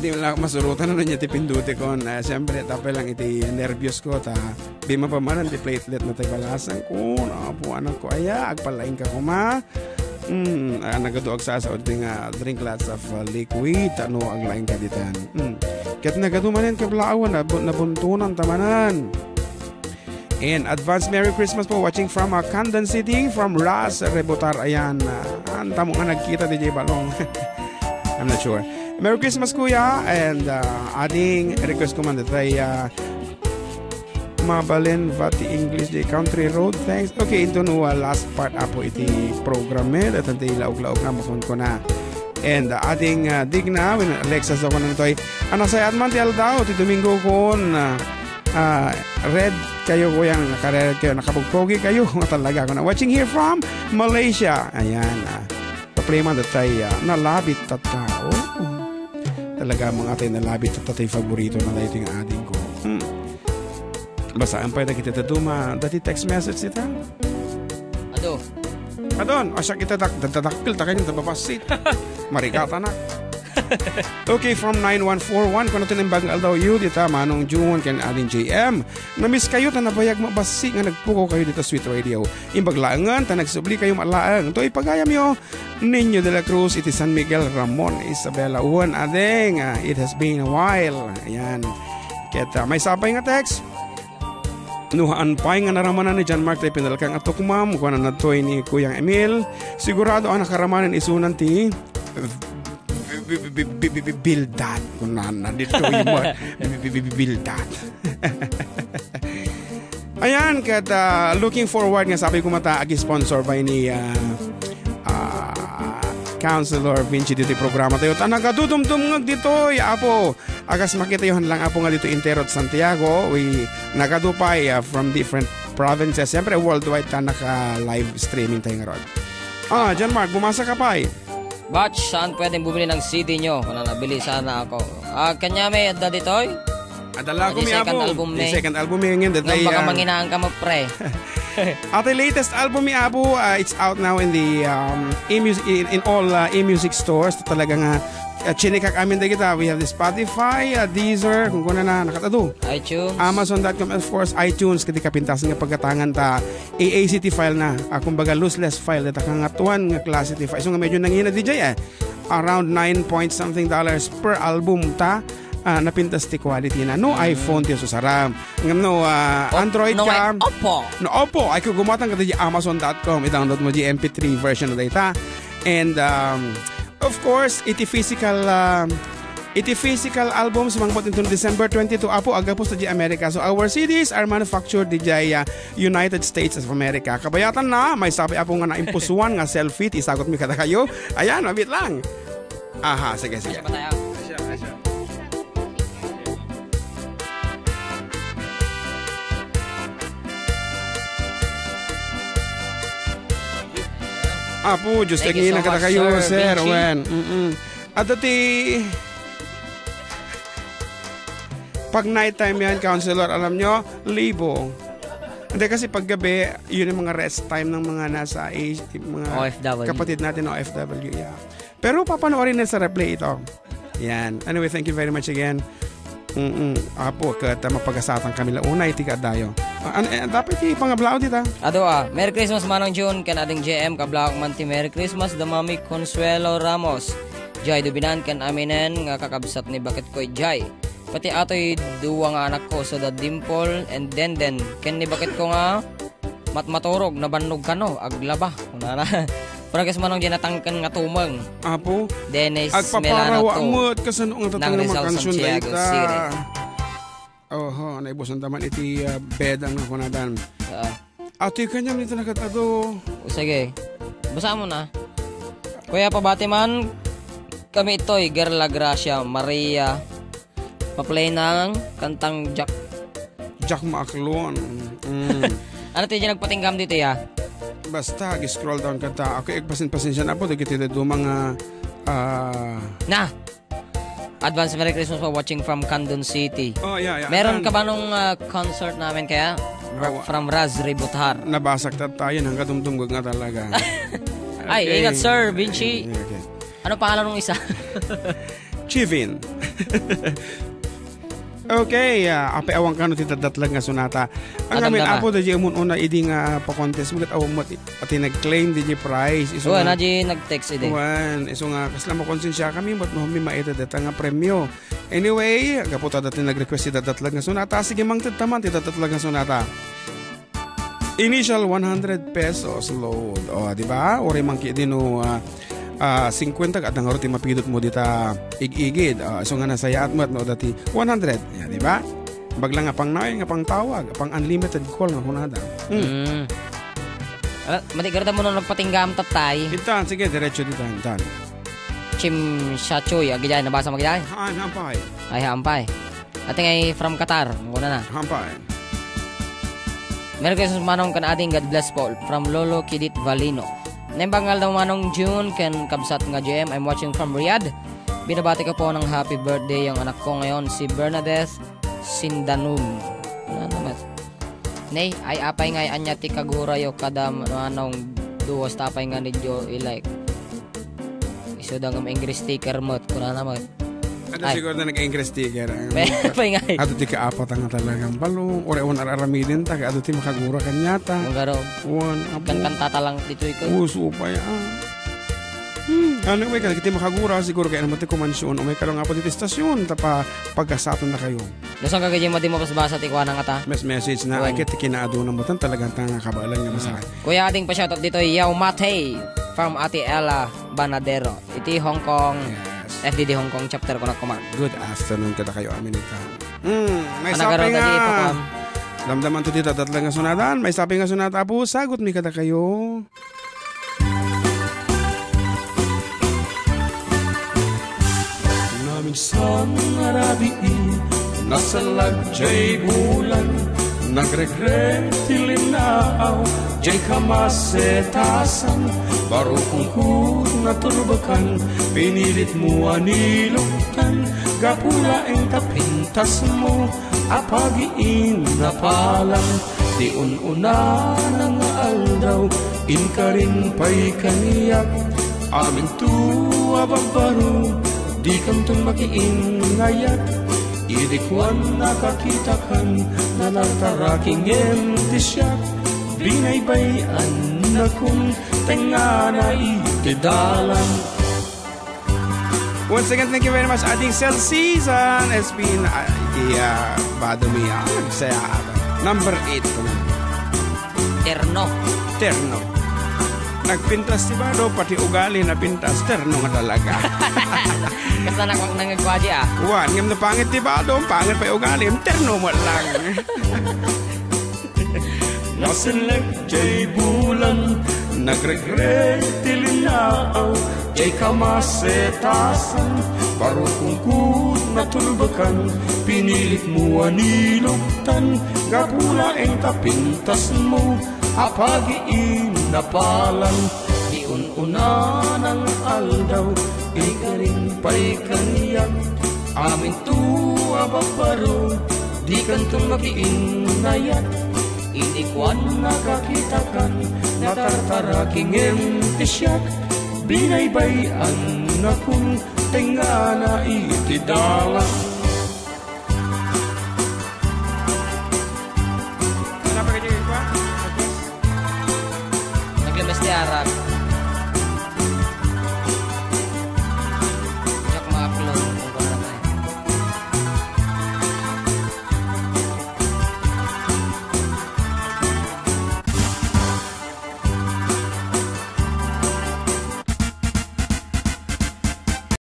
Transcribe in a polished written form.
Di mo lang masurutan na niya ti pinduti ko. Siyempre, tapay lang iti nervyos ko. Di mapamanan ti platelet na tayo balasan ko. Po anak ko, agpalain ka ko ma. Nagaduag sa nga drink lots of liquid. Aglain ka ditan. Kat nagadumanin ka blaawan, nabuntunan tamanan. And advance Merry Christmas po watching from Camden City, from Ras Rebotar. Ayan, tamo nga nagkita DJ Balong. I'm not sure. Merry Christmas kuya, and adding request ko man datay mabalin vati English di Country Road. Thanks. Okay, ito no last part apo iti program at iti laog-laog na makon ko na. And adding dig na when Alexas ako nang toy. Sayat man ti aldaw ti Domingo kon red kayo kuyang nakared kayo nakapugpogi kayo talaga ko na watching here from Malaysia. Ayan. Play man datay nalabit ta tao. Talaga mga atay nalabit at tatay favorito na dahil yung ading ko. Basaan pa yung kita tatuma. Dati text message ita? Adon, asya kita dadakpil ta kanyang tababasit. Marikata na. Okay, from 9141, kung natin ang bagang aldaw yun, dita manong June, kan ading JM. Namiss kayo, nabayag mabasi nga nagpuko kayo dito Sweet Radio. Imbaglaangan, nagsubli kayo malaang. Ito ipagayam yo, Niño de la Cruz, iti San Miguel, Ramon, Isabela, Juan, adeng. It has been a while. Ayan. Kaya may sapay nga text. Nuhaan pa nga naramanan ni John Mark tayo pinalakang atok ma'am, kung na natoy ni Kuyang Emil. Sigurado ang nakaramanan isunan ti Bildat. Kung nandito yung mga Bildat. Ayan, kaya looking forward nga sabi ko mataagi sponsor by ni Councilor Vinci dito programa tayo. Nagadudumdum dito, apo. Agas makita yun lang apo nga dito Interot Santiago. We nagadupay from different provinces. Siyempre worldwide naka-live streaming tayo nga ron. John Mark, bumasa ka pa Batch, saan pwedeng bumili ng CD nyo? Kung nabili sana ako. Kanya may adda ditoy? Adala ko mi apo. The second album mi ngayon. Nang baka manginaan ka mo pre. At the latest album mi apo, it's out now in the in all e-music stores. Talaga nga chinikak amin da kita. We have the Spotify, Deezer, kung kuna na nakatado. iTunes. Amazon.com, of course, iTunes. Kati kapintasan nga pagkatangan ta AACT file na. Kumbaga lossless file. Data kangatuan nga classity file. So nga medyo nangina DJ around $9 point something per album ta. Napintas ti quality na. No iPhone ti susaram. No Android ka. No Oppo. Ay kung gumatang ka di Amazon.com. I-download mo di MP3 version na data. And of course, iti physical albums mangpot into December 22 apo agapos sa America. So our CDs are manufactured di United States of America. Kabayatan na may sabi apo nga na impusuan nga selfie isagot mi kada kayo. Ayan, mabit lang. Aha, sige. Asya. Apo, just like na kada kayo, sir. When at pag night time yan, counselor, alam nyo, libo. Hindi kasi paggabi, yun yung mga rest time ng mga nasa mga OFW. Kapatid natin OFW. Yeah. Pero papanoorin na sa replay ito. Yan. Anyway, thank you very much again. Apo, kata mapagasatan kami la una iti kadayo. Dapat ipangablao dita. Merry Christmas manong June kan ading JM kablao man ti Merry Christmas the Mami Consuelo Ramos. Jay dubinan kan aminen nga kakabsat ni bakit koy Jay. Pati atoy duwa nga anak ko sa the Dimple and then ken ni bakit ko nga matmaturog na bannog kano aglaba. Kunana. Paragas manong dinatangkan nga tumang. Apo. Dennis Melano to. Agpaparawa kasano nga tatang nga kansyon dayta. Oho, naibos ang taman iti bedang nga kunadan. Ati kanyang nito nakatado. Sige. Basa mo na. Kuya pabati man kami ito'y Gerla Gracia Maria. Paplay ng kantang Jack Maaklon. Ano tayo nagpatinggam dito Basta, scroll down ka ta. Ako, pasensya na po. Dagiti do mga... Advance Merry Christmas for watching from Camden City. Oh, yeah. Meron ka ba nung concert namin kaya? From Raz Ributar. Nabasak tayo. Hanggang dumdumgog nga talaga. Ay, ingat sir, Vinci. Okay. Ano pangalan ng isa? Chivin. Okay, ape awang kano ti dadatlag nga sonata. Ang amin apo da di umon una idi nga pa contest mo aw mo pati nag-claim di prize. Iso na di nag-text idi. Wan, iso nga kasla mo konsensya kami but mo mi maita data nga premyo. Anyway, gaputa dati nag-request ti dadatlag nga sonata. Sige mang taman ti dadatlag nga sonata. Initial 100 pesos load. O, di ba? Ori mang ki dino 50 at ang ti mapidot mo dita igigid. So nga nasaya at mat no dati 100. Ya, di ba? Baglang nga pang naay nga pang tawag, pang unlimited call nga kunada. Matigarda mo na nagpatinggam tatay. Itan, sige, diretso dito. Itan. Chim Shachoy, agay nabasa mo agay? Hampay. Ay, hampay. Ating ay from Qatar. Muna na. Hampay. Merry Christmas manong kan ating God bless Paul from Lolo Kidit Valino. Nembangal daw manong June kan kabsat nga JM. I'm watching from Riyadh. Binabati ko po ng happy birthday yung anak ko ngayon si Bernadette Sindanum. Ano naman? Nay, ay apay nga anya ti kagura yo kada manong duwas tapay nga nidyo i-like. Iso daw ng English sticker mo kuna naman. Ano siguro na nag-English sticker. Pay nga. Ato ti kaapat ang talagang balong. Ore on araramidin ta. Ato ti makagura kanyata. Ang garo. Kan kantata lang dito ikaw. Uso pa yan. Ano may kada kiti makagura siguro kaya naman ti kumansyon. O may karong nga po dito istasyon. Tapa pagkasaton na kayo. Lasang kagaya mo di mo pasbasa ti kuha ng ata. Message na ay kiti kinaado ng batan talagang tanga kabalan nga masahe. Kuya ating pa-shoutout dito. Yaw Mate from Ate Ella Banadero. Iti Hong Kong. FDD Hong Kong chapter ko na kumang. Good afternoon kada kayo Amerikano. May sabi nga. Damdaman to dito tatlang nga sunadan. May sabi nga sunata po. Sagot mi kada kayo. Naming arabiin nasa lagjay bulan. Nagregret tilinaaw jay kamasetasan. Baro kungkut na turbakan, pinilit mo aniluktan, gapula ang tapintas mo, apagiin na palang, di ununa ng aldaw, inka rin pa'y kaniyak, aming tuwa babaro, di kantong makiin ngayak, idikwan nakakitakan, nalataraking entisyak, binaybayan na kung tenga na itidalan. Once again, thank you very much. Ating sales season has been Badomia. Nagsaya number 8 ko na. Terno. Nagpintas si Bado, pati ugali na pintas. Terno nga talaga. Kasi nangagwaji Wan, ngam na pangit si Bado, pangit pa ugali. Terno mo lang. Nasinlag jay bulan, nagregret tilinaaw, jay kamasetasan, baro kungkut na tulbakan, pinilit mo aniluktan, gapula ang tapintas mo, apagiin na palan, di ununa ng aldaw, ikarin pa'y kaniyak, aming tuwa babaro, di kantong makiin nayak, inikwan nakakitakan, natartaraking entisyak, binaybayan na kung tenga na itidalan. Naglabas di Arab.